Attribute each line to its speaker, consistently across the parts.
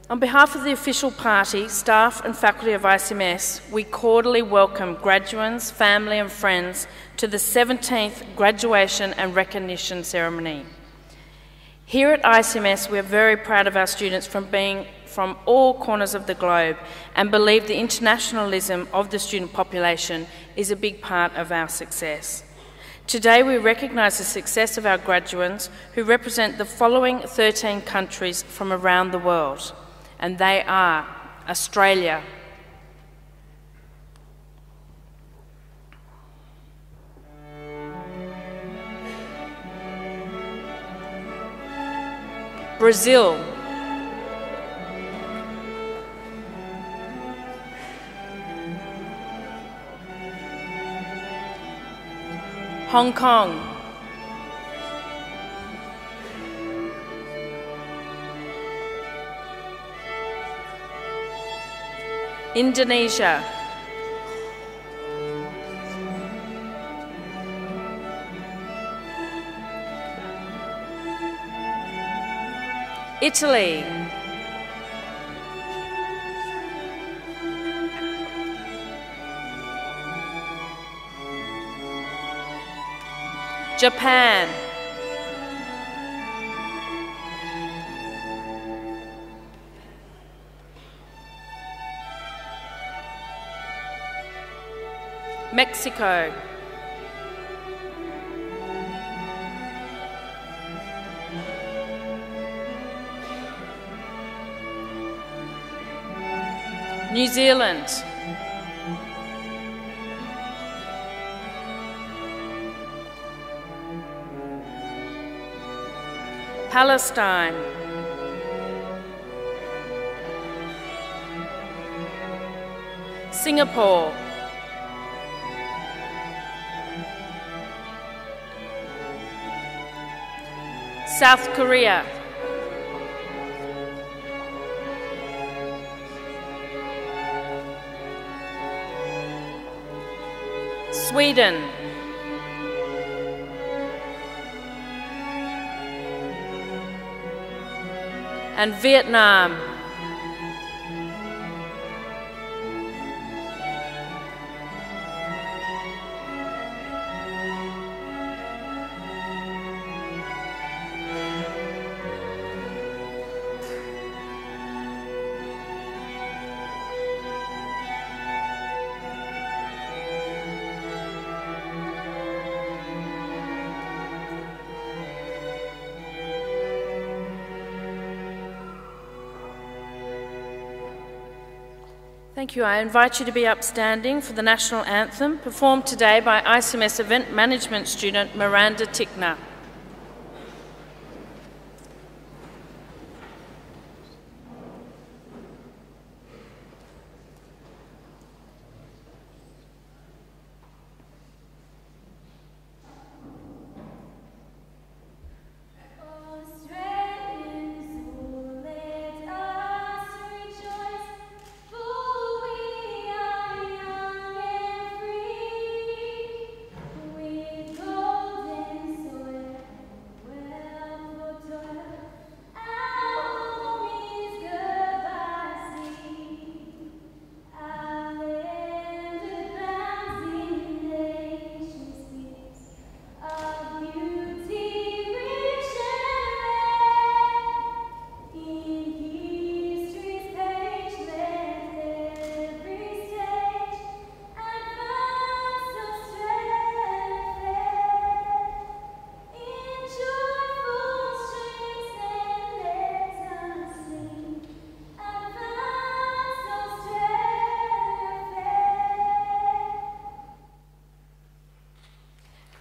Speaker 1: On behalf of the official party, staff and faculty of ICMS, we cordially welcome graduates, family and friends to the 17th Graduation and Recognition Ceremony. Here at ICMS, we are very proud of our students from all corners of the globe and believe the internationalism of the student population is a big part of our success. Today we recognise the success of our graduates who represent the following 13 countries from around the world, and they are Australia, Brazil, Hong Kong, Indonesia, Italy, Japan, Mexico, New Zealand, Palestine, Singapore, South Korea, Sweden, and Vietnam. Thank you. I invite you to be upstanding for the National Anthem, performed today by ICMS Event Management student Miranda Tickner.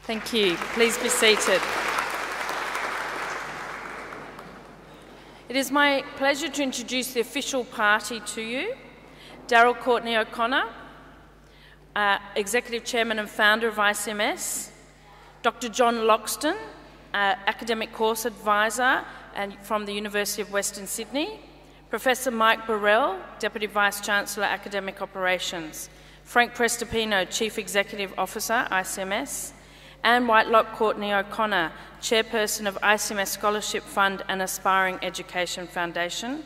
Speaker 1: Thank you. Please be seated. It is my pleasure to introduce the official party to you. Daryl Courtney O'Connor, Executive Chairman and Founder of ICMS. Dr. John Loxton, Academic Course Advisor from the University of Western Sydney. Professor Mike Burrell, Deputy Vice-Chancellor, Academic Operations. Frank Prestopino, Chief Executive Officer, ICMS. Anne Whitelock Courtney O'Connor, Chairperson of ICMS Scholarship Fund and Aspiring Education Foundation.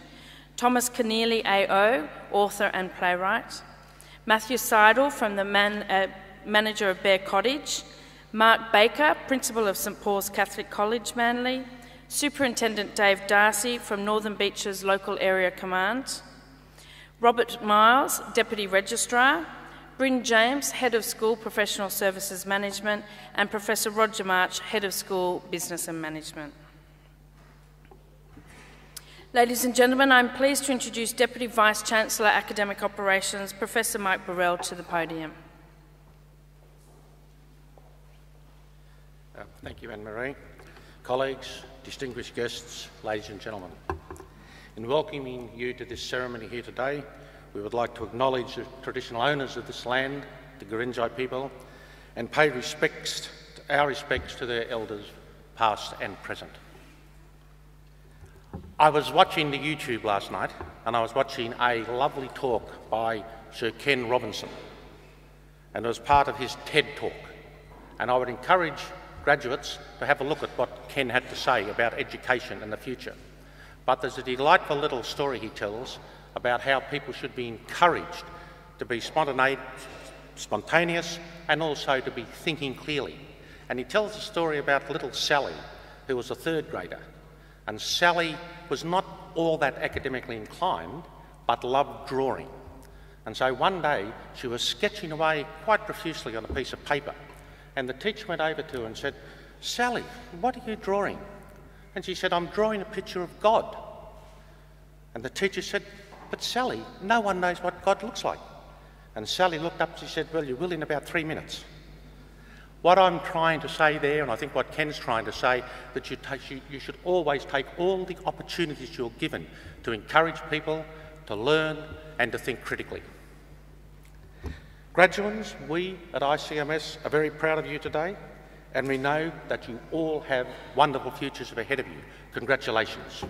Speaker 1: Thomas Keneally AO, author and playwright, Matthew Seidel from the manager of Bear Cottage, Mark Baker, principal of St Paul's Catholic College, Manly, Superintendent Dave Darcy from Northern Beaches Local Area Command, Robert Miles, Deputy Registrar, Bryn James, Head of School Professional Services Management, and Professor Roger March, Head of School Business and Management. Ladies and gentlemen, I'm pleased to introduce Deputy Vice-Chancellor Academic Operations, Professor Mike Burrell, to the podium.
Speaker 2: Thank you, Anne-Marie. Colleagues, distinguished guests, ladies and gentlemen. In welcoming you to this ceremony here today, we would like to acknowledge the traditional owners of this land, the Gurinjai people, and pay our respects to their elders, past and present. I was watching the YouTube last night, and I was watching a lovely talk by Sir Ken Robinson, and it was part of his TED Talk. And I would encourage graduates to have a look at what Ken had to say about education in the future. But there's a delightful little story he tells about how people should be encouraged to be spontaneous and also to be thinking clearly. And he tells a story about little Sally, who was a third grader. And Sally was not all that academically inclined, but loved drawing. And so one day she was sketching away quite profusely on a piece of paper. And the teacher went over to her and said, "Sally, what are you drawing?" And she said, "I'm drawing a picture of God." And the teacher said, "But Sally, no one knows what God looks like." And Sally looked up and she said, "Well, you will in about 3 minutes." What I'm trying to say there, and I think what Ken's trying to say, that you should always take all the opportunities you're given to encourage people to learn and to think critically. Graduates, we at ICMS are very proud of you today, and we know that you all have wonderful futures ahead of you. Congratulations.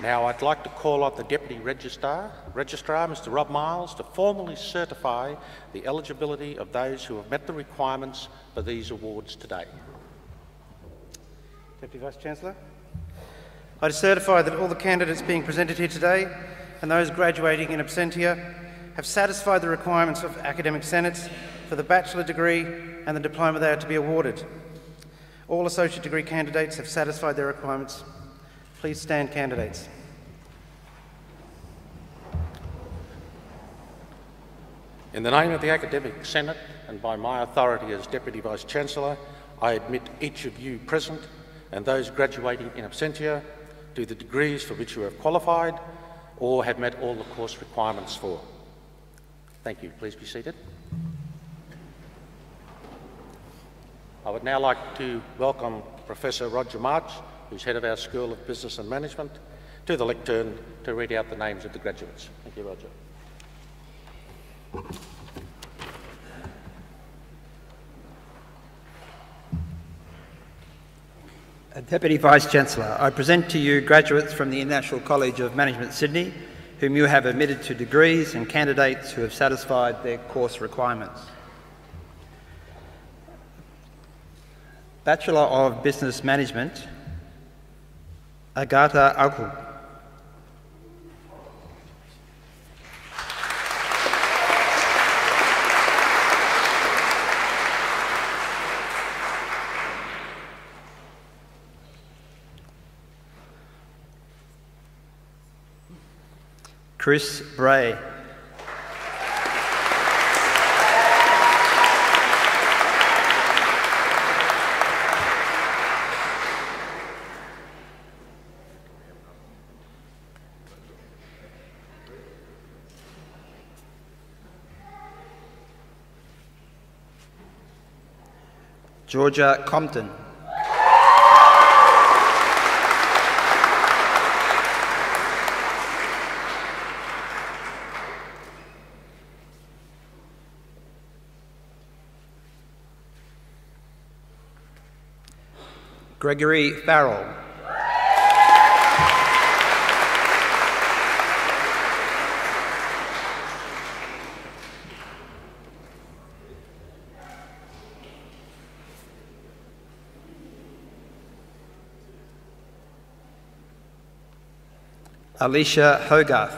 Speaker 2: Now I'd like to call on the Deputy Registrar, Mr Rob Miles, to formally certify the eligibility of those who have met the requirements for these awards today.
Speaker 3: Deputy Vice-Chancellor, I certify that all the candidates being presented here today and those graduating in absentia have satisfied the requirements of academic senates for the bachelor degree and the diploma they are to be awarded. All associate degree candidates have satisfied their requirements. Please stand, candidates.
Speaker 2: In the name of the Academic Senate and by my authority as Deputy Vice-Chancellor, I admit each of you present and those graduating in absentia to the degrees for which you have qualified or have met all the course requirements for. Thank you. Please be seated. I would now like to welcome Professor Roger March, who's head of our School of Business and Management, to the lectern to read out the names of the graduates. Thank you, Roger.
Speaker 4: Deputy Vice-Chancellor, I present to you graduates from the International College of Management, Sydney, whom you have admitted to degrees, and candidates who have satisfied their course requirements. Bachelor of Business Management, Agatha Alku. Chris Bray. Georgia Compton. Gregory Farrell. Alicia Hogarth.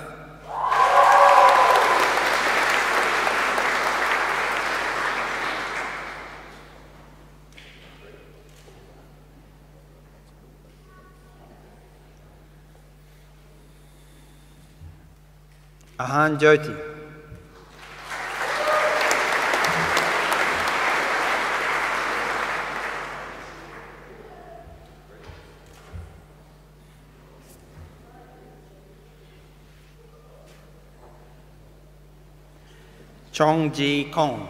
Speaker 4: Ahan Jyoti. Chong Ji Kong.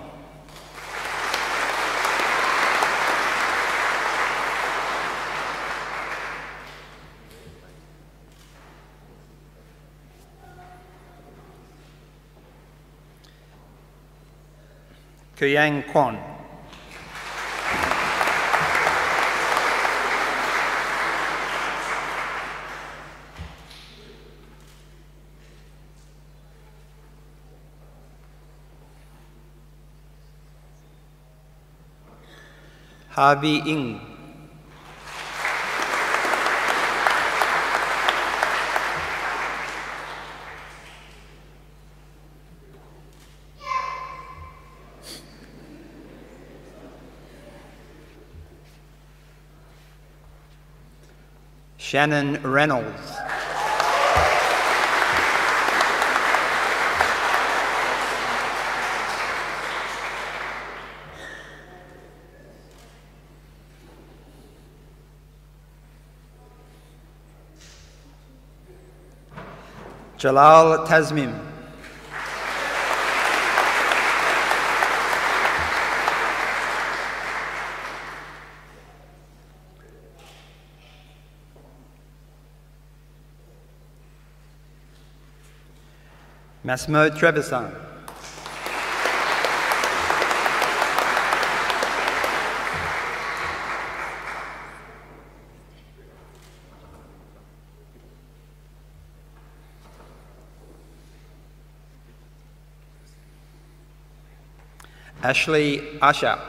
Speaker 4: Kuyang Kwon. Harvey Ng. Shannon Reynolds. Jalal Tasmim. Massimo Trevisan. Ashley Usher.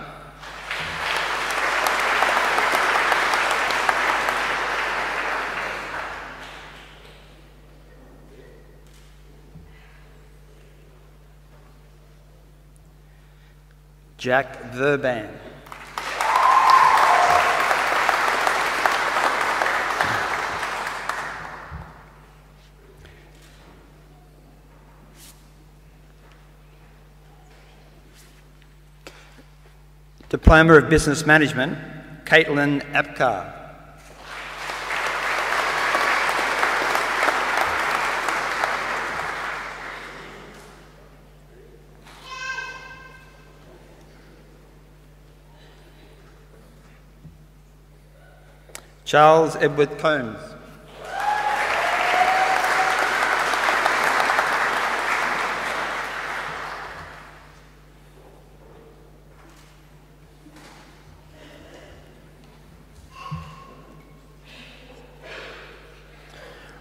Speaker 4: Jack Verban. Diploma of Business Management, Caitlin Apkar. Charles Edward Combs.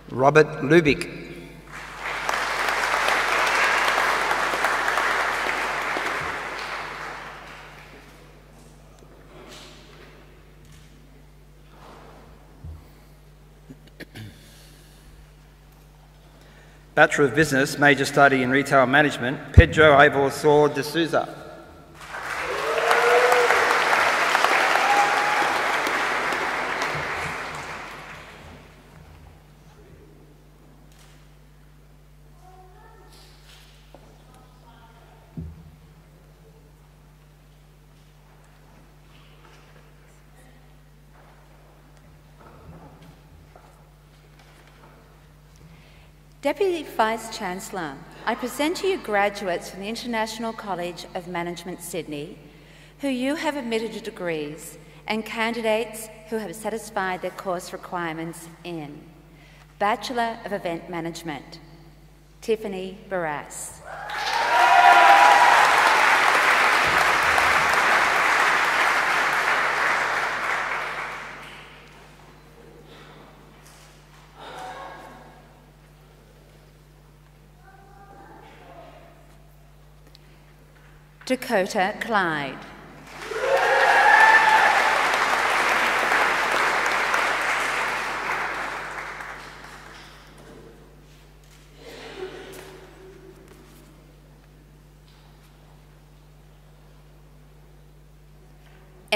Speaker 4: Robert Lubick. Bachelor of Business, Major Study in Retail Management, Pedro Ivor Sor de Souza.
Speaker 5: Deputy Vice-Chancellor, I present to you graduates from the International College of Management, Sydney, who you have admitted to degrees, and candidates who have satisfied their course requirements in Bachelor of Event Management, Tiffany Barras. Dakota Clyde.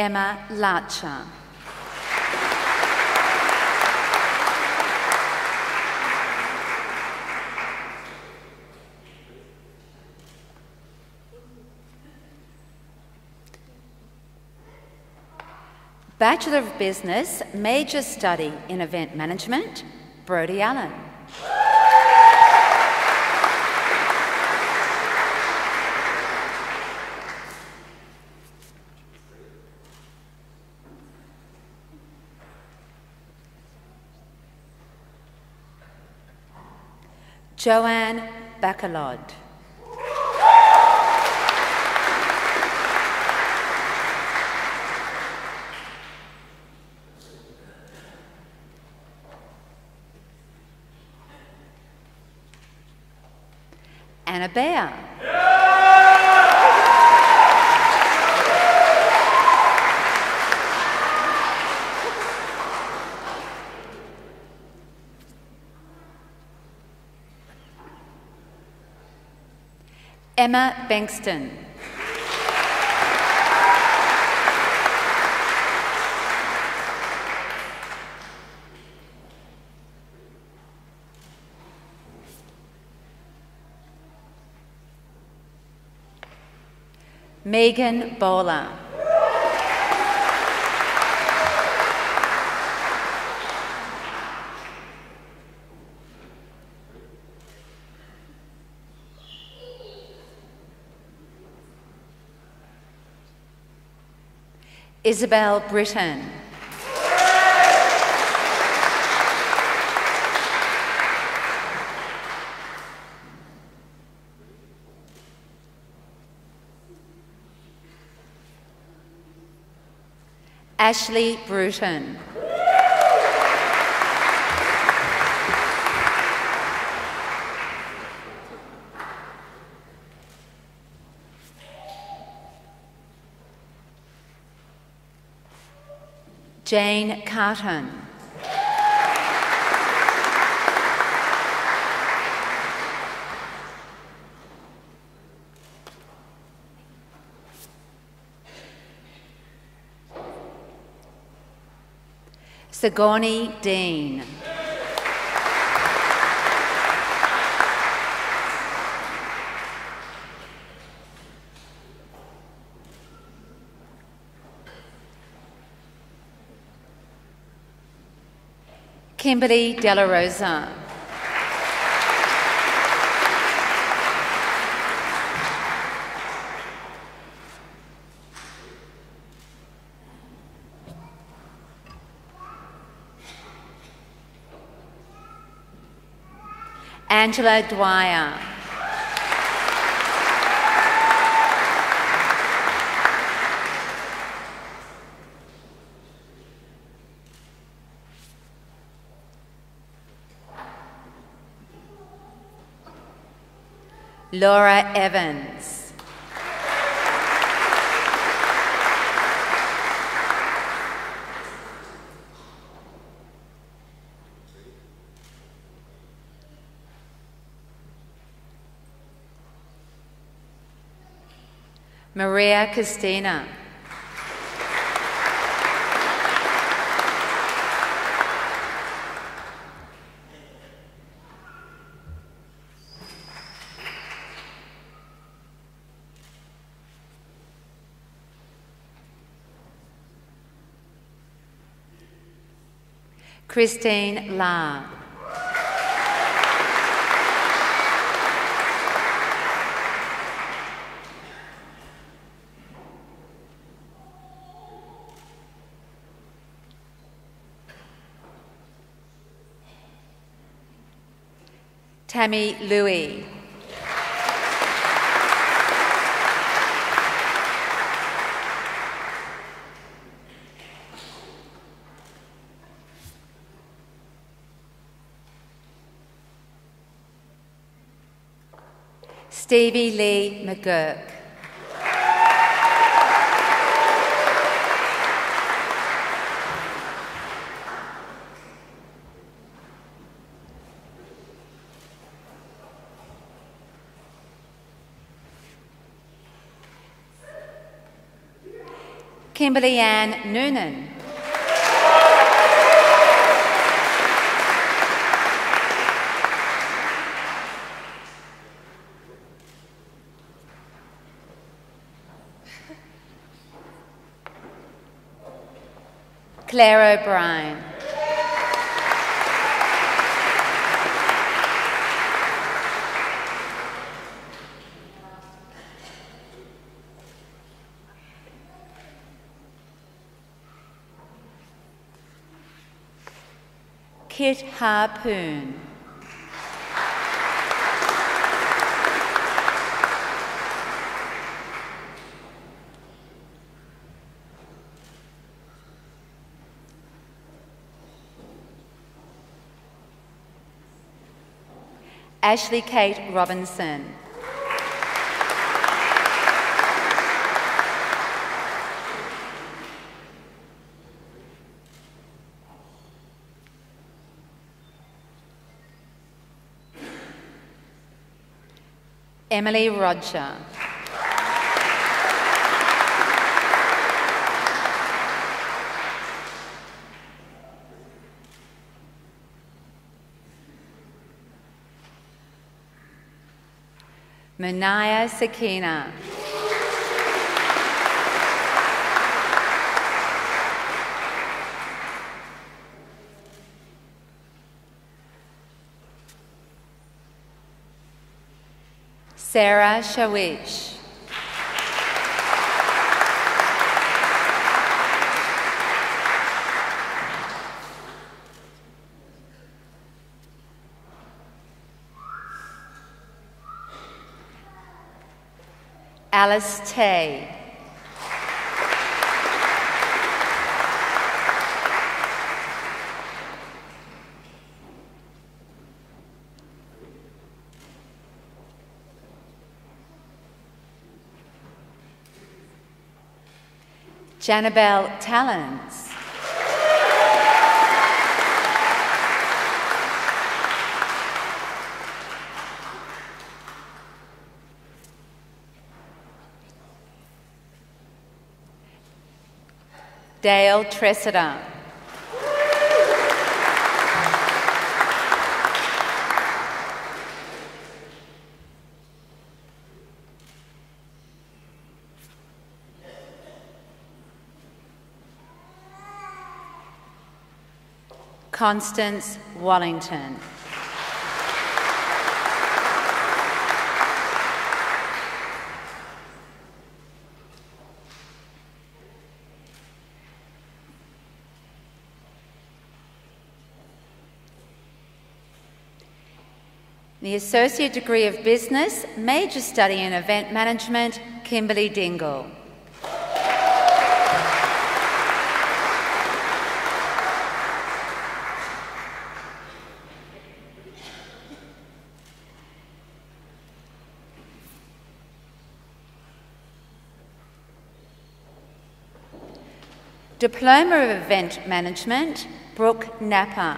Speaker 5: Emma Larcher. Bachelor of Business, Major Study in Event Management, Brodie Allen. Joanne Bacalod. Anna Bear. Emma Bankston. Megan Bowler. Isabel Britton. Ashley Bruton. Jane Carton. Sigourney Dean. Kimberly De La Rosa. Angela Dwyer. Laura Evans. Maria Castina. Christine La. Tammy Louie. Stevie Lee McGurk. Kimberly Ann Noonan. Claire O'Brien. Kit Harpoon. Ashley Kate Robinson. Emily Roger. Manaya Sakina. Sarah Shawish. Alice Tay. Janabelle Talons. Dale Tressida. Constance Wallington. The Associate Degree of Business, Major Study in Event Management, Kimberly Dingle. Diploma of Event Management, Brooke Napper.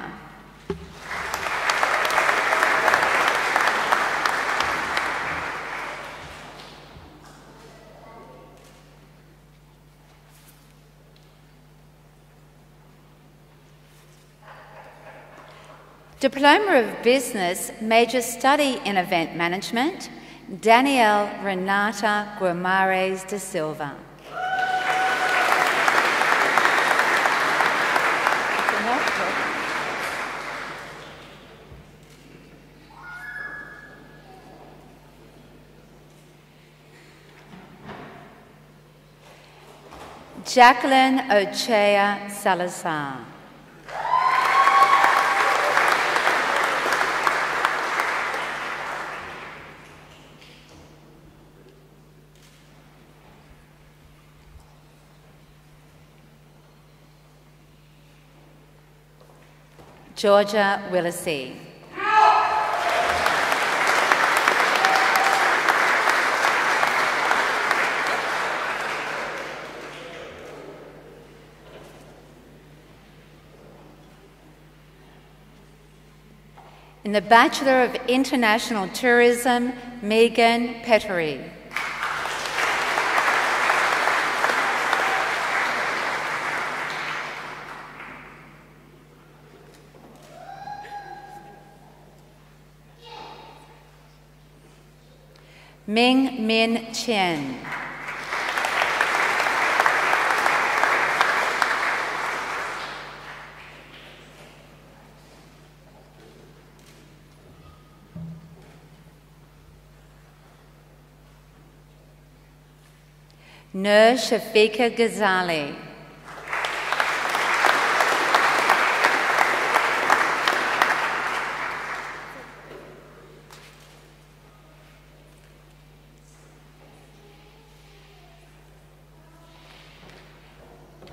Speaker 5: Diploma of Business, Major Study in Event Management, Danielle Renata Guimares de Silva. Jacqueline Ochea Salazar. Georgia Willisey. In the Bachelor of International Tourism, Megan Pettery. Ming Min Chen. Nur Shafika Ghazali.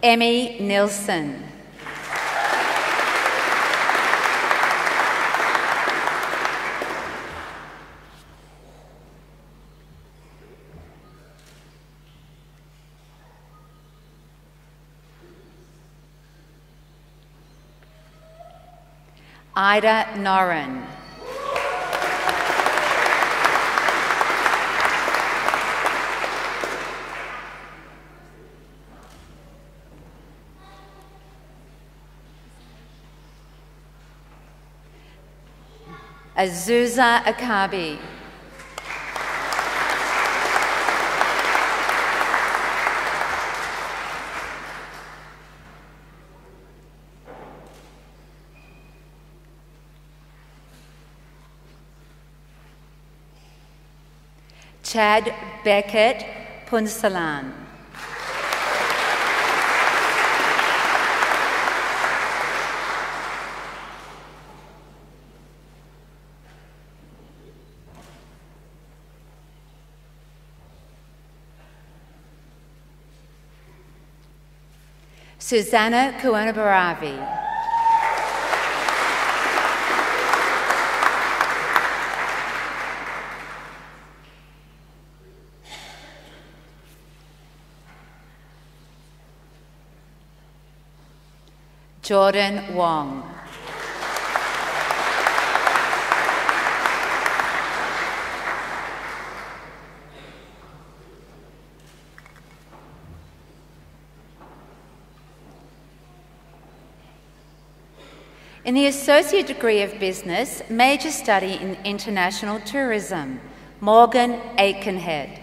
Speaker 5: Emmy Nilsson. Ida Noren. Azusa Akabi. Chad Beckett Punsalan. Susanna Kuanabaravi. Jordan Wong. In the Associate Degree of Business, Major Study in International Tourism, Morgan Aikenhead.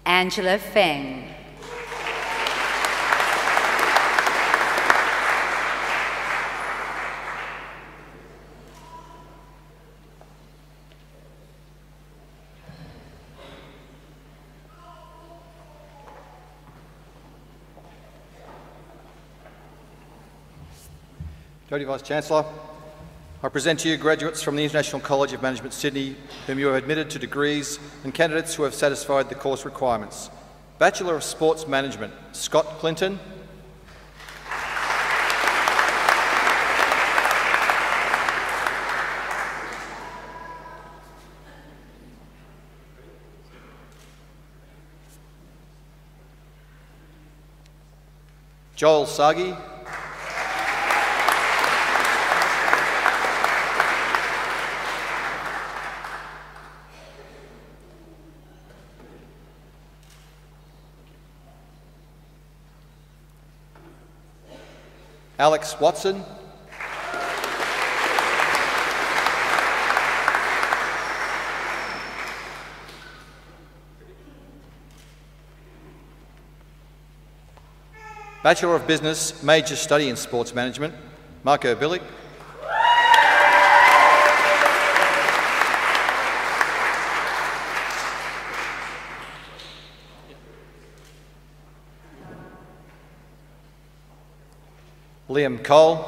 Speaker 5: Angela Feng.
Speaker 6: Deputy Vice-Chancellor, I present to you graduates from the International College of Management Sydney whom you have admitted to degrees and candidates who have satisfied the course requirements. Bachelor of Sports Management, Scott Clinton. Joel Sagi. Alex Watson. Bachelor of Business, Major Study in Sports Management, Marco Billick. Liam Cole.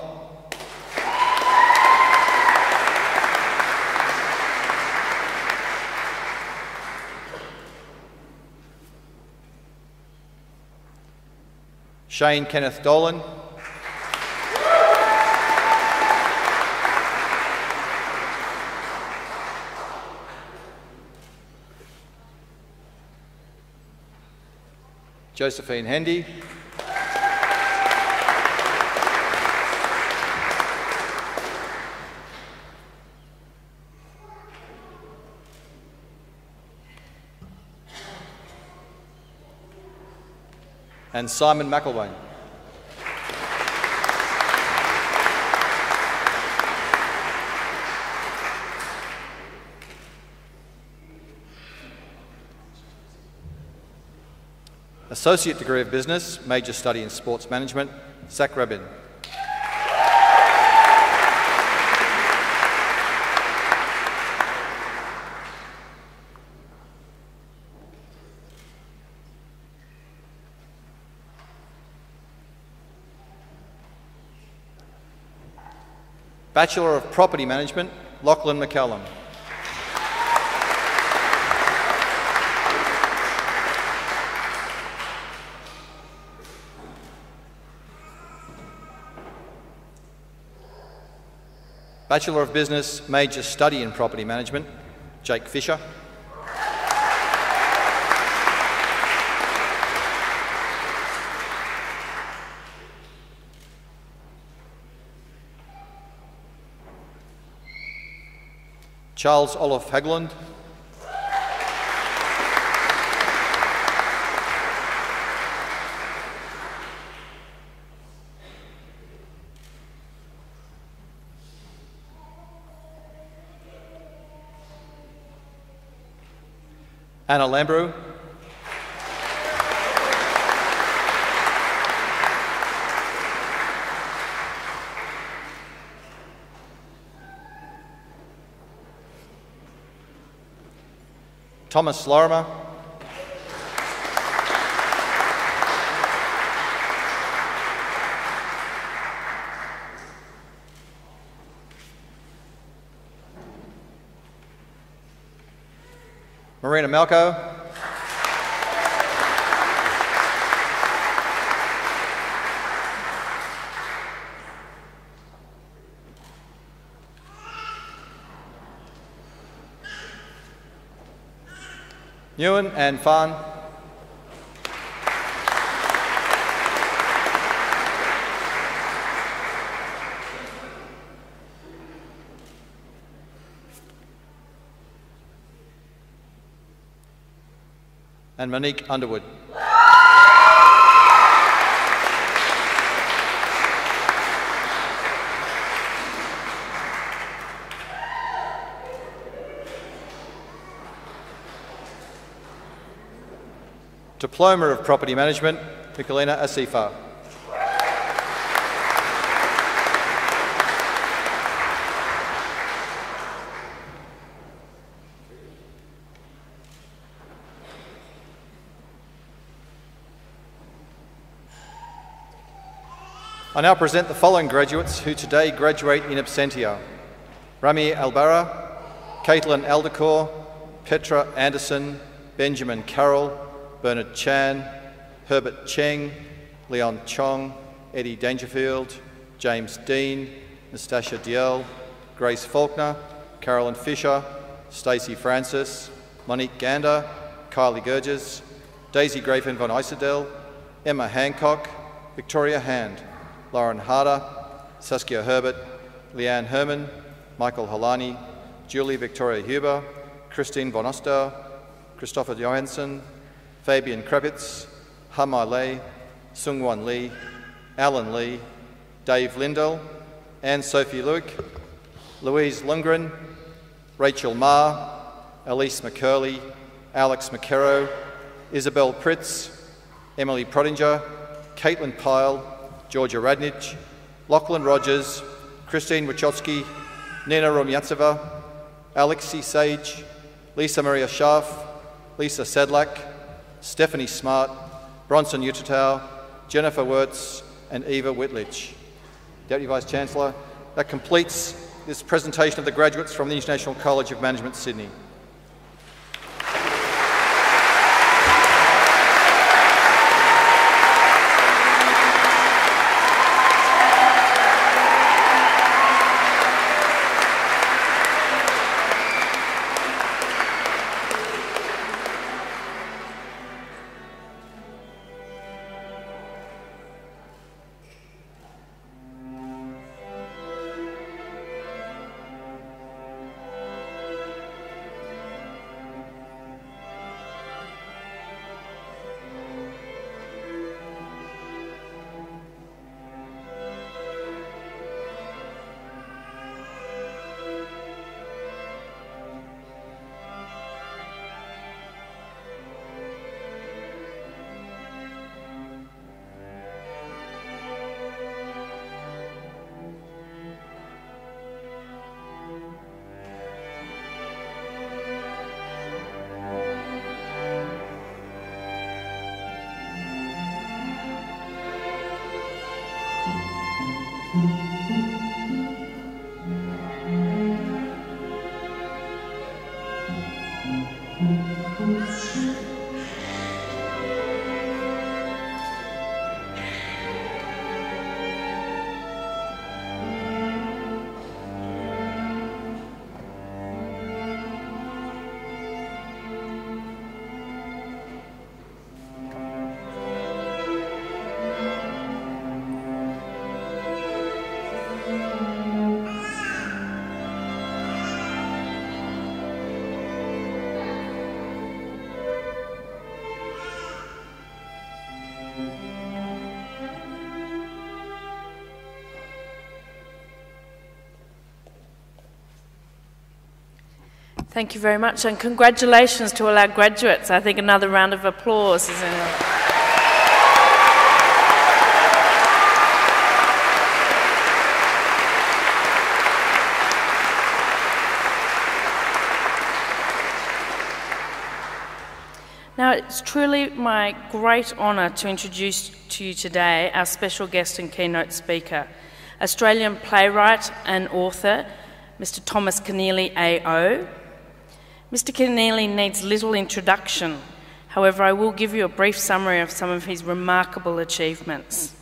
Speaker 6: Shane Kenneth Dolan. Josephine Hendy. and Simon McElwain. Associate degree of Business, Major Study in Sports Management, Zach Rabin. Bachelor of Property Management, Lachlan McCallum. Bachelor of Business, Major Study in Property Management, Jake Fisher. Charles Olaf Haglund. Anna Lambrew. Thomas Lorimer. Marina Malco. Nguyen and Phan. And Monique Underwood. Diploma of Property Management, Michelina Asifa. I now present the following graduates who today graduate in absentia. Rami Albara, Caitlin Aldecor, Petra Anderson, Benjamin Carroll, Bernard Chan, Herbert Cheng, Leon Chong, Eddie Dangerfield, James Dean, Nastasia Diel, Grace Faulkner, Carolyn Fisher, Stacey Francis, Monique Gander, Kylie Gurges, Daisy Grafen von Eisedel, Emma Hancock, Victoria Hand, Lauren Harder, Saskia Herbert, Leanne Herman, Michael Holani, Julie Victoria Huber, Christine von Oster, Christopher Johansson, Fabian Krebitz, Hamai Lei, Sungwon Lee, Alan Lee, Dave Lindell, Anne-Sophie Luke, Louise Lundgren, Rachel Ma, Elise McCurley, Alex McKerrow, Isabel Pritz, Emily Prodinger, Caitlin Pyle, Georgia Radnich, Lachlan Rogers, Christine Wachowski, Nina Rumyatseva, Alexi Sage, Lisa Maria Scharf, Lisa Sedlak, Stephanie Smart, Bronson Utatow, Jennifer Wirtz, and Eva Whitledge. Deputy Vice-Chancellor, that completes this presentation of the graduates from the International College of Management, Sydney.
Speaker 1: Thank you very much, and congratulations to all our graduates. I think another round of applause is in order. Now, it's truly my great honour to introduce to you today our special guest and keynote speaker, Australian playwright and author, Mr. Thomas Keneally AO. Mr. Keneally needs little introduction. However, I will give you a brief summary of some of his remarkable achievements.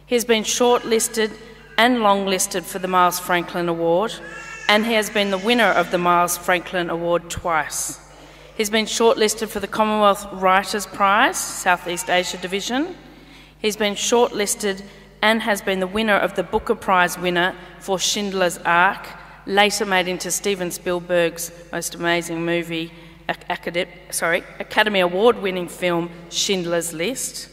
Speaker 1: He has been shortlisted and longlisted for the Miles Franklin Award, and he has been the winner of the Miles Franklin Award twice. He's been shortlisted for the Commonwealth Writers' Prize, Southeast Asia Division. He's been shortlisted and has been the winner of the Booker Prize winner for Schindler's Ark, later made into Steven Spielberg's most amazing movie, Academy Award-winning film, Schindler's List.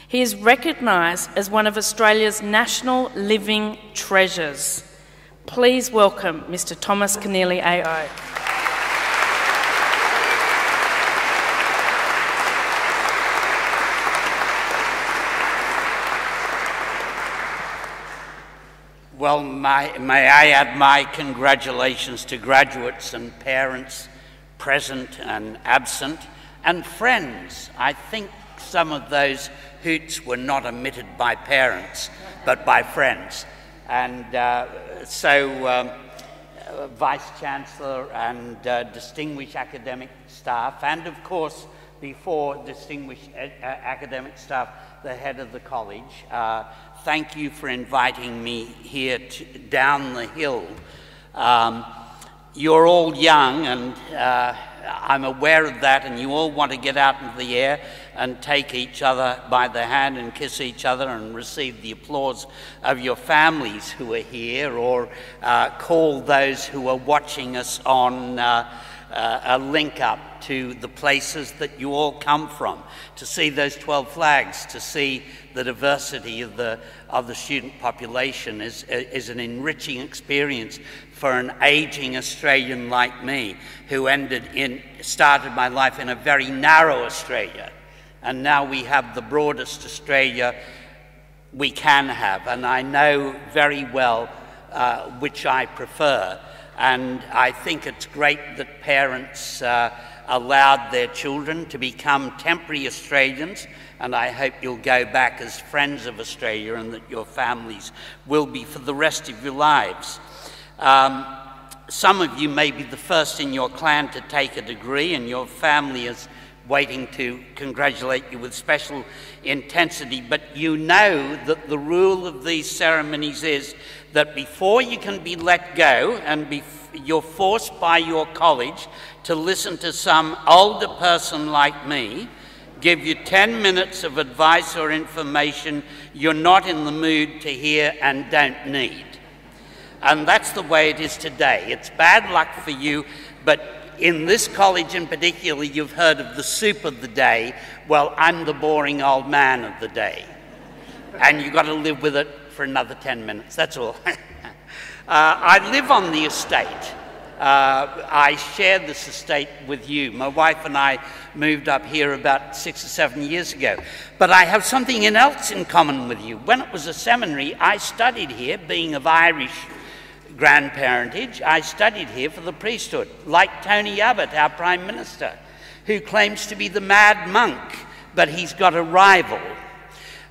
Speaker 1: He is recognised as one of Australia's national living treasures. Please welcome Mr. Thomas Keneally AO.
Speaker 7: Well, may I add my congratulations to graduates and parents present and absent, and friends. I think some of those hoots were not emitted by parents, but by friends. And Vice-Chancellor and distinguished academic staff, and of course, before distinguished academic staff, the head of the college. Thank you for inviting me here down the hill. You're all young, and I'm aware of that, and you all want to get out into the air and take each other by the hand and kiss each other and receive the applause of your families who are here, or call those who are watching us on a link up to the places that you all come from, to see those 12 flags, to see the diversity of the student population is an enriching experience for an aging Australian like me, who started my life in a very narrow Australia, and now we have the broadest Australia we can have, and I know very well which I prefer. And I think it's great that parents allowed their children to become temporary Australians, and I hope you'll go back as friends of Australia and that your families will be for the rest of your lives. Some of you may be the first in your clan to take a degree, and your family is waiting to congratulate you with special intensity, but you know that the rule of these ceremonies is that before you can be let go, and you're forced by your college to listen to some older person like me give you 10 minutes of advice or information you're not in the mood to hear and don't need. And that's the way it is today. It's bad luck for you, but in this college in particular, you've heard of the soup of the day. Well, I'm the boring old man of the day. And you've got to live with it for another 10 minutes, that's all. I live on the estate. I share this estate with you. My wife and I moved up here about 6 or 7 years ago. But I have something else in common with you. When it was a seminary, I studied here, being of Irish grandparentage. I studied here for the priesthood, like Tony Abbott, our Prime Minister, who claims to be the mad monk, but he's got a rival.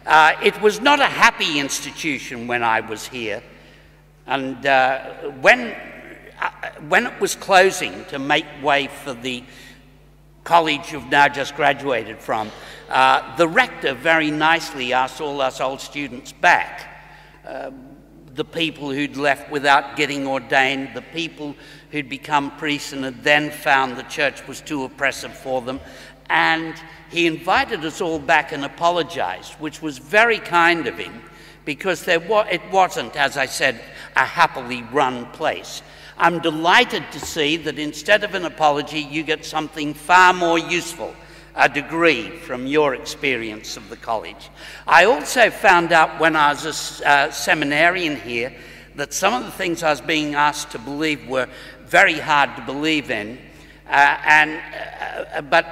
Speaker 7: It was not a happy institution when I was here, and when it was closing to make way for the college you've now just graduated from, the rector very nicely asked all us old students back, the people who'd left without getting ordained, the people who'd become priests and had then found the church was too oppressive for them, and he invited us all back and apologized, which was very kind of him, because it wasn't, as I said, a happily run place. I'm delighted to see that instead of an apology, you get something far more useful, a degree from your experience of the college. I also found out when I was a seminarian here that some of the things I was being asked to believe were very hard to believe in, but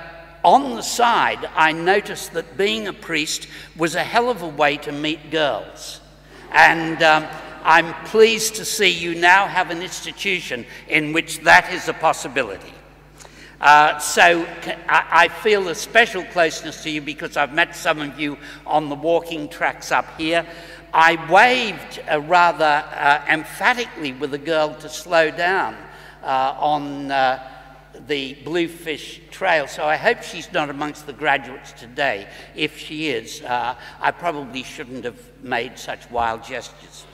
Speaker 7: on the side, I noticed that being a priest was a hell of a way to meet girls. And I'm pleased to see you now have an institution in which that is a possibility. So I feel a special closeness to you because I've met some of you on the walking tracks up here. I waved rather emphatically with a girl to slow down on the Bluefish Trail, so I hope she's not amongst the graduates today. If she is, I probably shouldn't have made such wild gestures.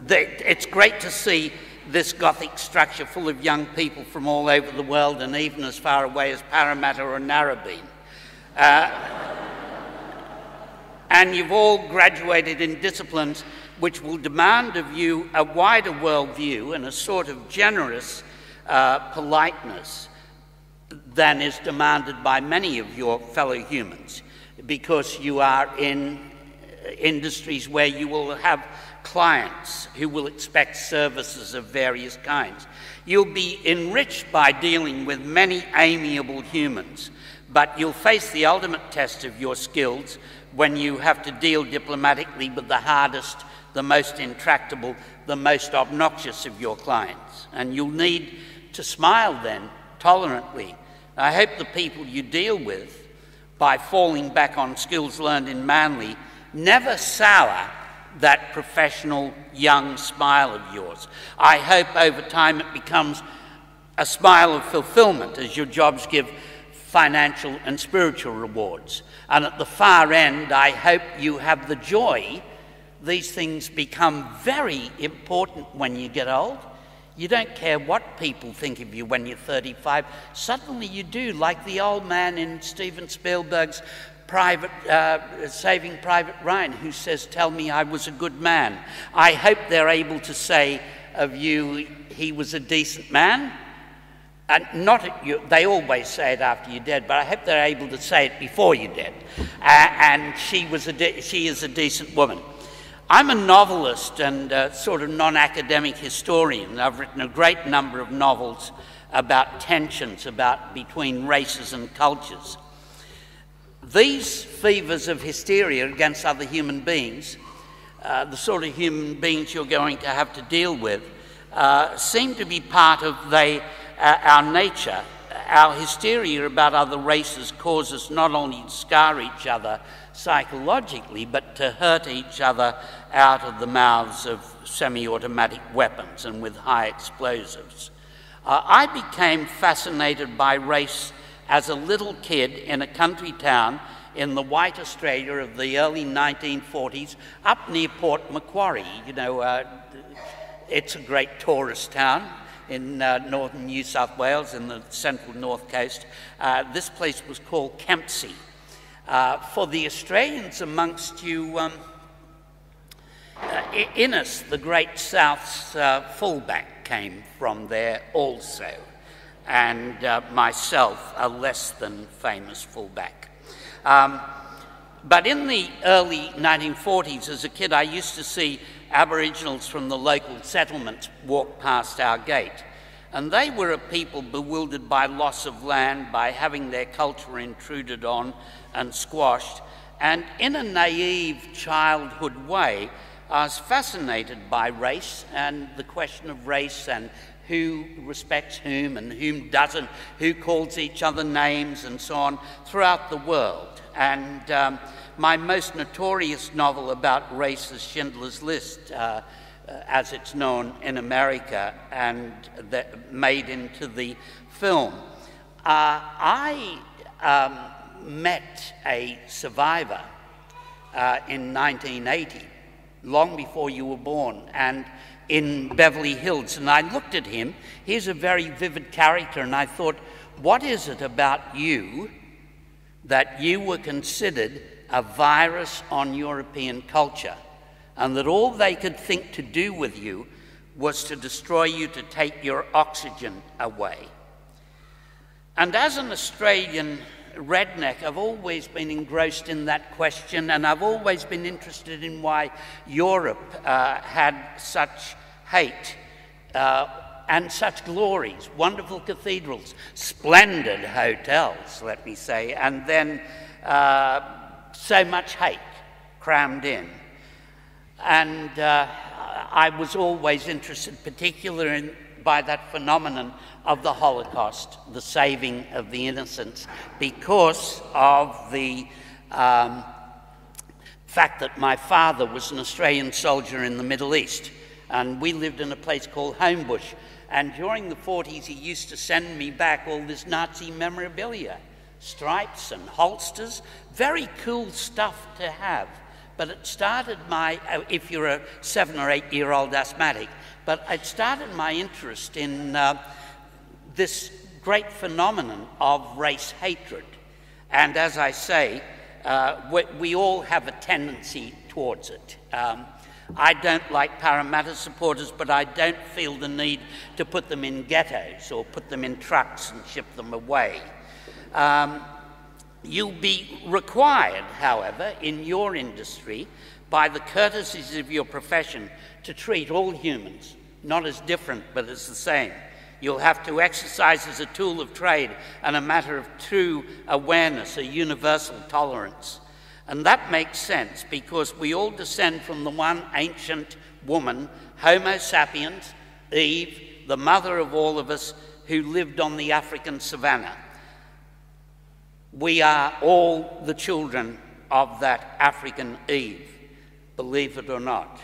Speaker 7: It's great to see this Gothic structure full of young people from all over the world and even as far away as Parramatta or Narrabeen. And you've all graduated in disciplines which will demand of you a wider worldview and a sort of generous politeness than is demanded by many of your fellow humans, because you are in industries where you will have clients who will expect services of various kinds. You'll be enriched by dealing with many amiable humans, but you'll face the ultimate test of your skills when you have to deal diplomatically with the hardest, the most intractable, the most obnoxious of your clients. And you'll need to smile then, tolerantly. I hope the people you deal with, by falling back on skills learned in Manly, never sour that professional young smile of yours. I hope over time it becomes a smile of fulfillment as your jobs give financial and spiritual rewards. And at the far end, I hope you have the joy. These things become very important when you get old. You don't care what people think of you when you're 35. Suddenly you do, like the old man in Steven Spielberg's Saving Private Ryan, who says, "Tell me I was a good man." I hope they're able to say of you, he was a decent man. And not at you, they always say it after you're dead, but I hope they're able to say it before you're dead. And she is a decent woman. I'm a novelist and a sort of non-academic historian. I've written a great number of novels about tensions between races and cultures. These fevers of hysteria against other human beings, the sort of human beings you're going to have to deal with, seem to be part of our nature. Our hysteria about other races causes not only to scar each other psychologically, but to hurt each other out of the mouths of semi-automatic weapons and with high explosives. I became fascinated by race as a little kid in a country town in the white Australia of the early 1940s, up near Port Macquarie. You know, it's a great tourist town in northern New South Wales, in the central north coast. This place was called Kempsey. For the Australians amongst you, Innes, the great South's fullback, came from there also, and myself, a less than famous fullback. But in the early 1940s, as a kid, I used to see Aboriginals from the local settlements walk past our gate. And they were a people bewildered by loss of land, by having their culture intruded on and squashed. And in a naive childhood way, I was fascinated by race and the question of race and who respects whom and whom doesn't, who calls each other names and so on throughout the world. And my most notorious novel about race is Schindler's List, as it's known in America and made into the film. I met a survivor in 1980, long before you were born, and in Beverly Hills, and I looked at him. He's a very vivid character, and I thought, what is it about you that you were considered a virus on European culture, and that all they could think to do with you was to destroy you, to take your oxygen away? And as an Australian redneck, I've always been engrossed in that question, and I've always been interested in why Europe had such hate and such glories, wonderful cathedrals, splendid hotels, let me say, and then so much hate crammed in. And I was always interested, particularly by that phenomenon of the Holocaust, the saving of the innocents, because of the fact that my father was an Australian soldier in the Middle East, and we lived in a place called Homebush. And during the 40s, he used to send me back all this Nazi memorabilia, stripes and holsters, very cool stuff to have. But it started my, if you're a 7 or 8 year old asthmatic, but it started my interest in this great phenomenon of race hatred. And as I say, we all have a tendency towards it. I don't like Parramatta supporters, but I don't feel the need to put them in ghettos or put them in trucks and ship them away. You'll be required, however, in your industry, by the courtesies of your profession, to treat all humans, not as different, but as the same. You'll have to exercise as a tool of trade and a matter of true awareness, a universal tolerance. And that makes sense because we all descend from the one ancient woman, Homo sapiens, Eve, the mother of all of us, who lived on the African savannah. We are all the children of that African Eve, believe it or not.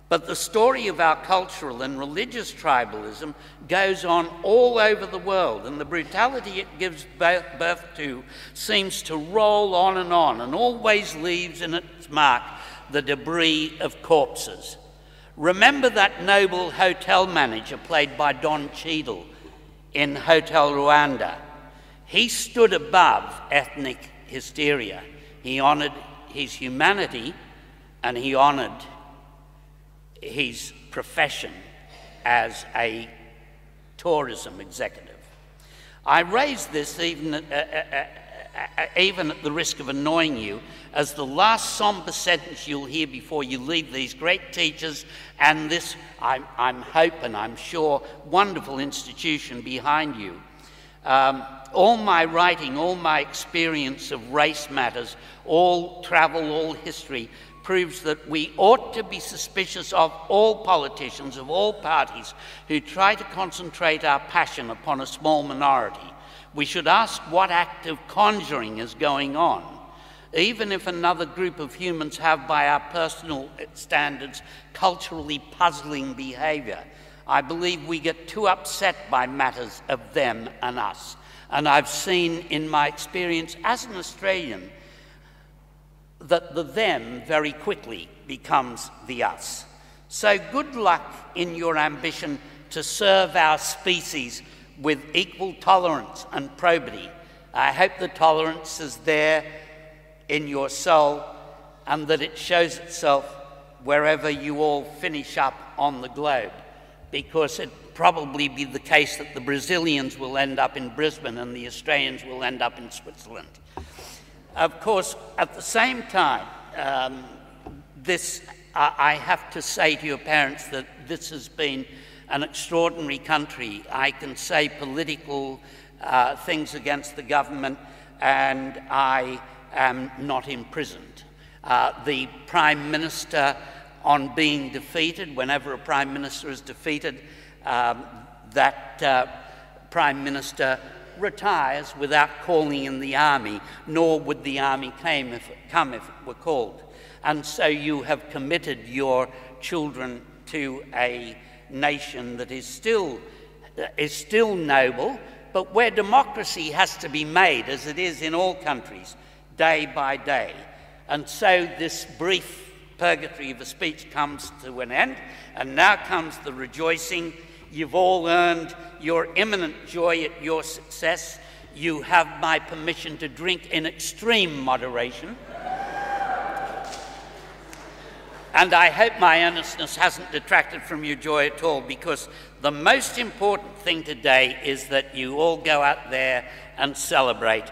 Speaker 7: But the story of our cultural and religious tribalism goes on all over the world, and the brutality it gives birth to seems to roll on and always leaves in its mark the debris of corpses. Remember that noble hotel manager played by Don Cheadle in Hotel Rwanda? He stood above ethnic hysteria. He honoured his humanity, and he honoured his profession as a tourism executive. I raise this even at the risk of annoying you, as the last sombre sentence you'll hear before you leave these great teachers and this, I'm hope and I'm sure, wonderful institution behind you. All my writing, all my experience of race matters, all travel, all history, proves that we ought to be suspicious of all politicians of all parties who try to concentrate our passion upon a small minority. We should ask what act of conjuring is going on, even if another group of humans have, by our personal standards, culturally puzzling behaviour. I believe we get too upset by matters of them and us. And I've seen in my experience as an Australian that the them very quickly becomes the us. So good luck in your ambition to serve our species with equal tolerance and probity. I hope the tolerance is there in your soul and that it shows itself wherever you all finish up on the globe, because it probably be the case that the Brazilians will end up in Brisbane and the Australians will end up in Switzerland. Of course, at the same time, I have to say to your parents that this has been an extraordinary country. I can say political things against the government and I am not imprisoned. The Prime Minister, on being defeated, whenever a Prime Minister is defeated, that Prime Minister retires without calling in the army, nor would the army come if it were called. And so you have committed your children to a nation that is still noble, but where democracy has to be made, as it is in all countries, day by day. And so this brief purgatory of a speech comes to an end, and now comes the rejoicing. You've all earned your imminent joy at your success. You have my permission to drink in extreme moderation. And I hope my earnestness hasn't detracted from your joy at all, because the most important thing today is that you all go out there and celebrate,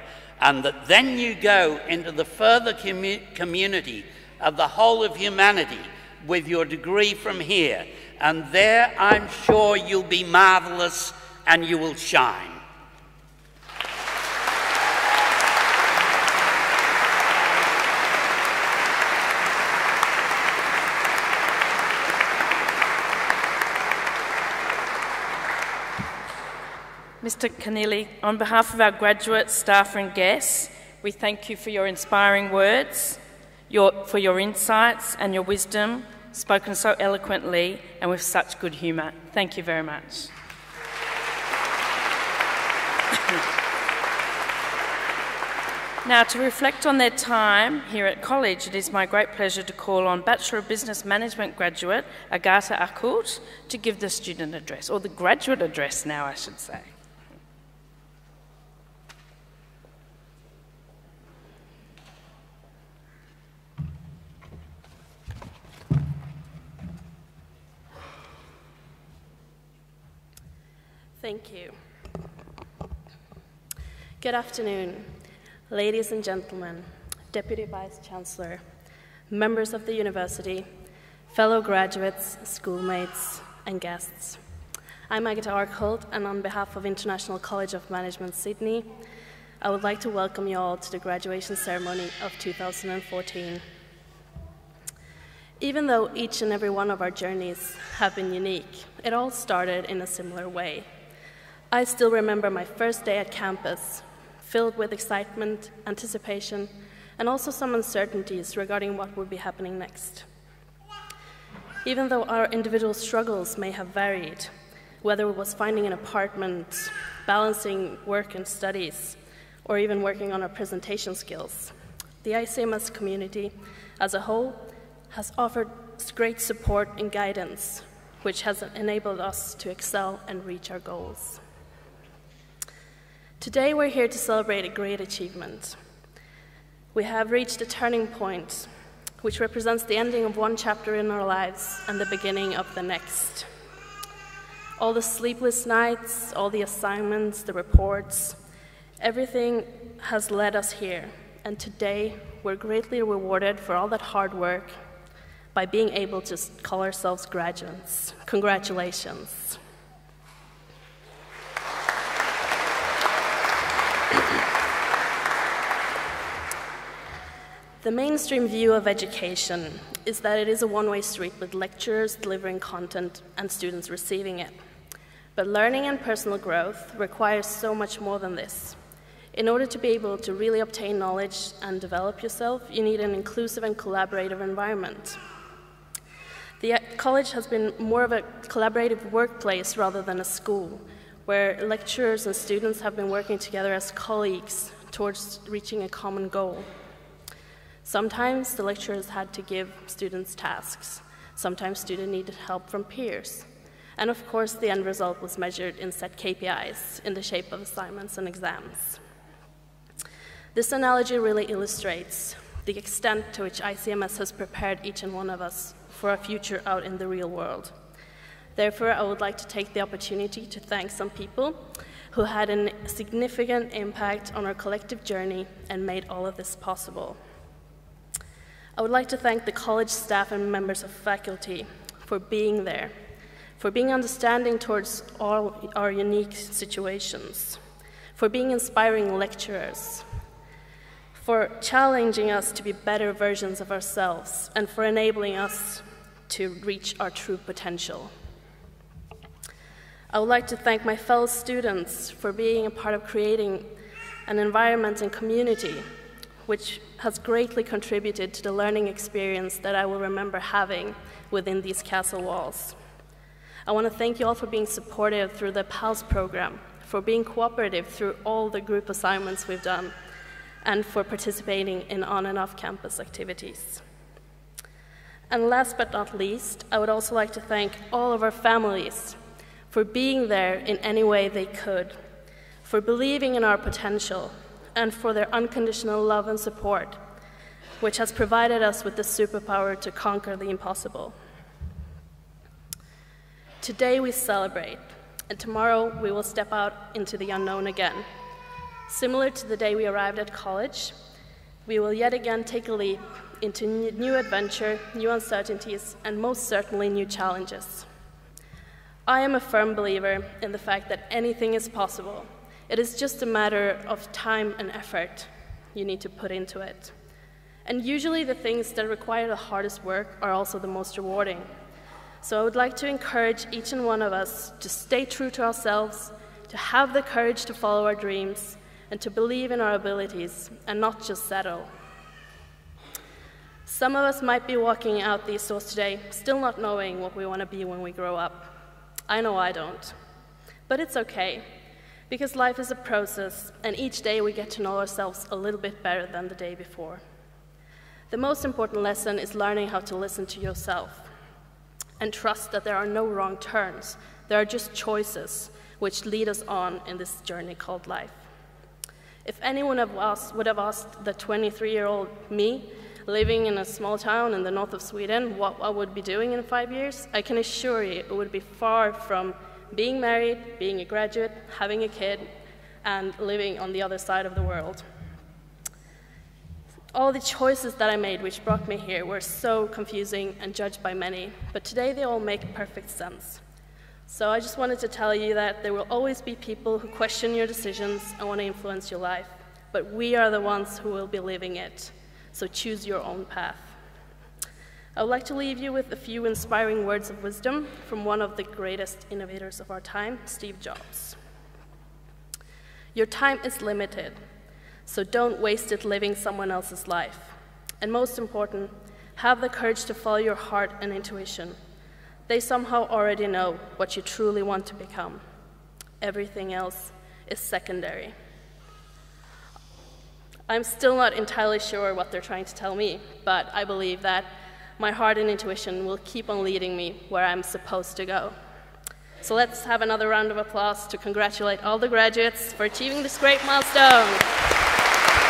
Speaker 7: and that then you go into the further community of the whole of humanity with your degree from here. And there I'm sure you'll be marvellous and you will shine.
Speaker 1: Mr. Keneally, on behalf of our graduates, staff and guests, we thank you for your inspiring words, for your insights and your wisdom, spoken so eloquently and with such good humour. Thank you very much. Now, to reflect on their time here at college, it is my great pleasure to call on Bachelor of Business Management graduate Agatha Akkult to give the student address, or the graduate address now, I should say.
Speaker 8: Thank you. Good afternoon, ladies and gentlemen, Deputy Vice-Chancellor, members of the university, fellow graduates, schoolmates, and guests. I'm Agatha Akkult, and on behalf of International College of Management Sydney, I would like to welcome you all to the graduation ceremony of 2014. Even though each and every one of our journeys have been unique, it all started in a similar way. I still remember my first day at campus, filled with excitement, anticipation, and also some uncertainties regarding what would be happening next. Even though our individual struggles may have varied, whether it was finding an apartment, balancing work and studies, or even working on our presentation skills, the ICMS community as a whole has offered great support and guidance, which has enabled us to excel and reach our goals. Today we're here to celebrate a great achievement. We have reached a turning point, which represents the ending of one chapter in our lives and the beginning of the next. All the sleepless nights, all the assignments, the reports, everything has led us here, and today we're greatly rewarded for all that hard work by being able to call ourselves graduates. Congratulations. The mainstream view of education is that it is a one-way street with lecturers delivering content and students receiving it. But learning and personal growth requires so much more than this. In order to be able to really obtain knowledge and develop yourself, you need an inclusive and collaborative environment. The college has been more of a collaborative workplace rather than a school, where lecturers and students have been working together as colleagues towards reaching a common goal. Sometimes the lecturers had to give students tasks. Sometimes students needed help from peers. And of course, the end result was measured in set KPIs in the shape of assignments and exams. This analogy really illustrates the extent to which ICMS has prepared each and one of us for a future out in the real world. Therefore, I would like to take the opportunity to thank some people who had a significant impact on our collective journey and made all of this possible. I would like to thank the college staff and members of faculty for being there, for being understanding towards all our unique situations, for being inspiring lecturers, for challenging us to be better versions of ourselves, and for enabling us to reach our true potential. I would like to thank my fellow students for being a part of creating an environment and community which has greatly contributed to the learning experience that I will remember having within these castle walls. I want to thank you all for being supportive through the PALS program, for being cooperative through all the group assignments we've done, and for participating in on and off campus activities. And last but not least, I would also like to thank all of our families for being there in any way they could, for believing in our potential, and for their unconditional love and support, which has provided us with the superpower to conquer the impossible. Today we celebrate, and tomorrow we will step out into the unknown again. Similar to the day we arrived at college, we will yet again take a leap into new adventure, new uncertainties, and most certainly new challenges. I am a firm believer in the fact that anything is possible. It is just a matter of time and effort you need to put into it. And usually the things that require the hardest work are also the most rewarding. So I would like to encourage each and one of us to stay true to ourselves, to have the courage to follow our dreams, and to believe in our abilities, and not just settle. Some of us might be walking out these doors today, still not knowing what we want to be when we grow up. I know I don't. But it's okay, because life is a process, and each day we get to know ourselves a little bit better than the day before. The most important lesson is learning how to listen to yourself and trust that there are no wrong turns. There are just choices which lead us on in this journey called life. If anyone would have asked the 23-year-old me living in a small town in the north of Sweden what I would be doing in 5 years, I can assure you it would be far from being married, being a graduate, having a kid, and living on the other side of the world. All the choices that I made which brought me here were so confusing and judged by many, but today they all make perfect sense. So I just wanted to tell you that there will always be people who question your decisions and want to influence your life, but we are the ones who will be living it. So choose your own path. I would like to leave you with a few inspiring words of wisdom from one of the greatest innovators of our time, Steve Jobs. Your time is limited, so don't waste it living someone else's life. And most important, have the courage to follow your heart and intuition. They somehow already know what you truly want to become. Everything else is secondary. I'm still not entirely sure what they're trying to tell me, but I believe that my heart and intuition will keep on leading me where I'm supposed to go. So let's have another round of applause to congratulate all the graduates for achieving this great milestone.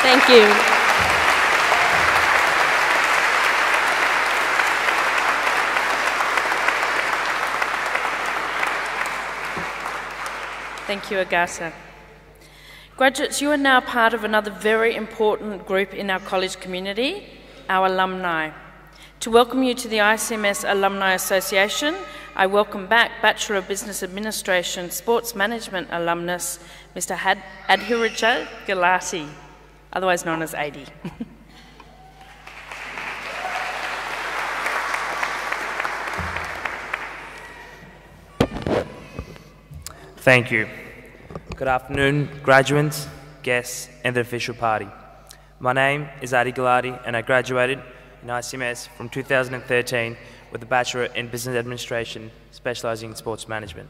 Speaker 8: Thank you.
Speaker 1: Thank you, Agasa. Graduates, you are now part of another very important group in our college community, our alumni. To welcome you to the ICMS Alumni Association, I welcome back Bachelor of Business Administration Sports Management alumnus, Mr. Adhiraj Galati, otherwise known as AD.
Speaker 9: Thank you. Good afternoon, graduates, guests, and the official party. My name is Adi Galati, and I graduated in ICMS from 2013 with a Bachelor in Business Administration, specialising in sports management.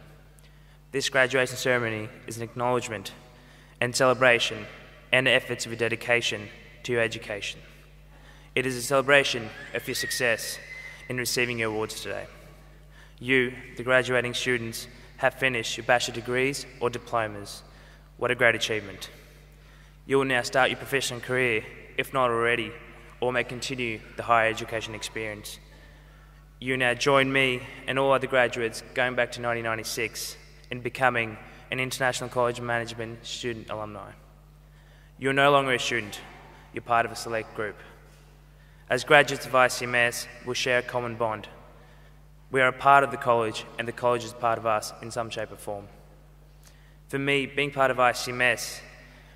Speaker 9: This graduation ceremony is an acknowledgement and celebration and efforts of your dedication to your education. It is a celebration of your success in receiving your awards today. You, the graduating students, have finished your bachelor degrees or diplomas. What a great achievement. You will now start your professional career, if not already, or may continue the higher education experience. You now join me and all other graduates going back to 1996 in becoming an International College of Management student alumni. You're no longer a student, you're part of a select group. As graduates of ICMS, we'll share a common bond. We are a part of the college, and the college is part of us in some shape or form. For me, being part of ICMS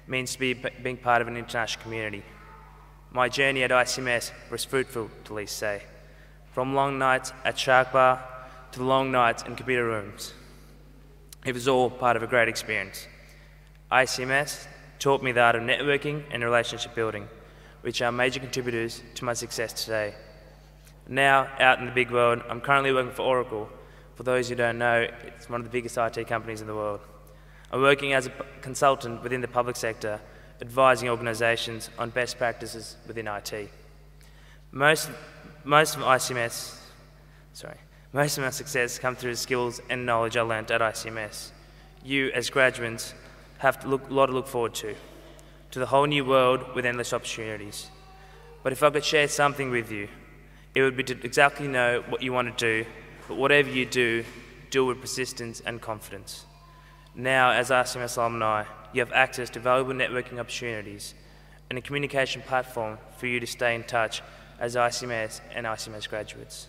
Speaker 9: means being part of an international community. My journey at ICMS was fruitful, to least say. From long nights at Shark Bar to long nights in computer rooms. It was all part of a great experience. ICMS taught me the art of networking and relationship building, which are major contributors to my success today. Now, out in the big world, I'm currently working for Oracle. For those who don't know, it's one of the biggest IT companies in the world. I'm working as a consultant within the public sector, advising organisations on best practices within IT. Most of my success comes through the skills and knowledge I learnt at ICMS. You, as graduates, have a lot to look forward to the whole new world with endless opportunities. But if I could share something with you, it would be to exactly know what you want to do, but whatever you do, do it with persistence and confidence. Now, as ICMS alumni, you have access to valuable networking opportunities and a communication platform for you to stay in touch as ICMS and ICMS graduates.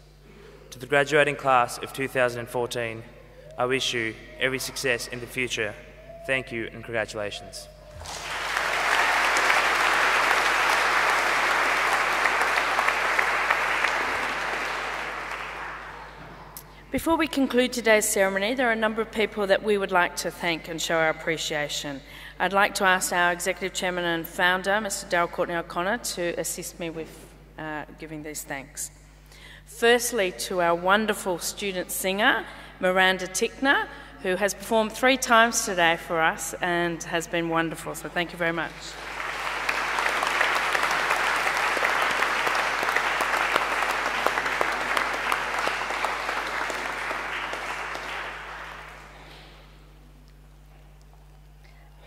Speaker 9: To the graduating class of 2014, I wish you every success in the future. Thank you and congratulations.
Speaker 1: Before we conclude today's ceremony, there are a number of people that we would like to thank and show our appreciation. I'd like to ask our Executive Chairman and Founder, Mr. Daryl Courtney O'Connor, to assist me with giving these thanks. Firstly, to our wonderful student singer, Miranda Tickner, who has performed 3 times today for us and has been wonderful, so thank you very much.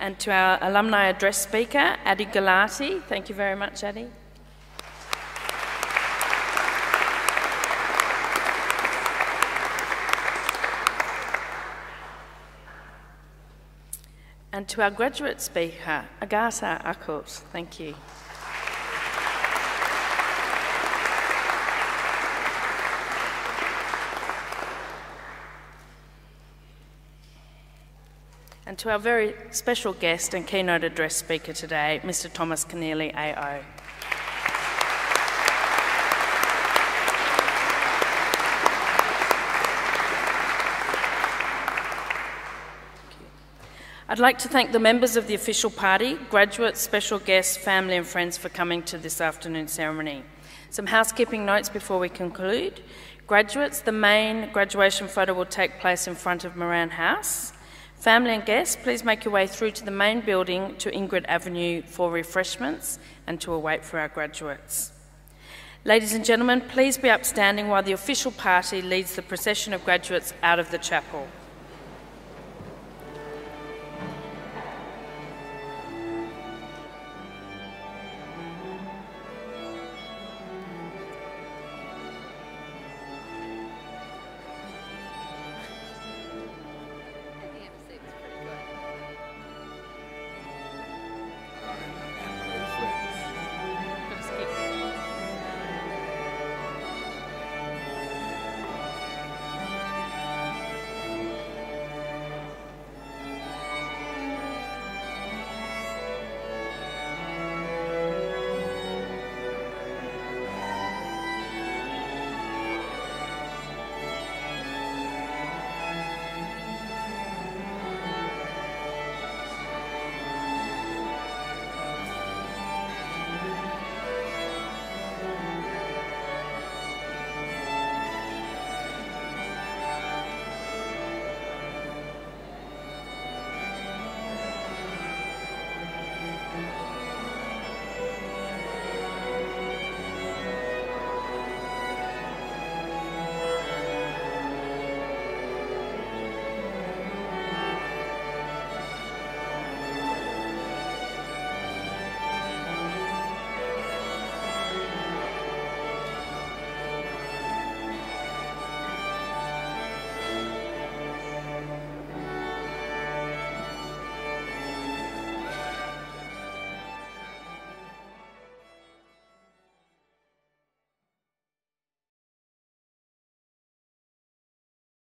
Speaker 1: And to our alumni address speaker, Adi Galati. Thank you very much, Adi. And to our graduate speaker, Agata Akut. Thank you. And to our very special guest and keynote address speaker today, Mr. Thomas Keneally, AO. I'd like to thank the members of the official party, graduates, special guests, family and friends for coming to this afternoon's ceremony. Some housekeeping notes before we conclude. Graduates, the main graduation photo will take place in front of Moran House. Family and guests, please make your way through to the main building to Ingrid Avenue for refreshments and to await for our graduates. Ladies and gentlemen, please be upstanding while the official party leads the procession of graduates out of the chapel.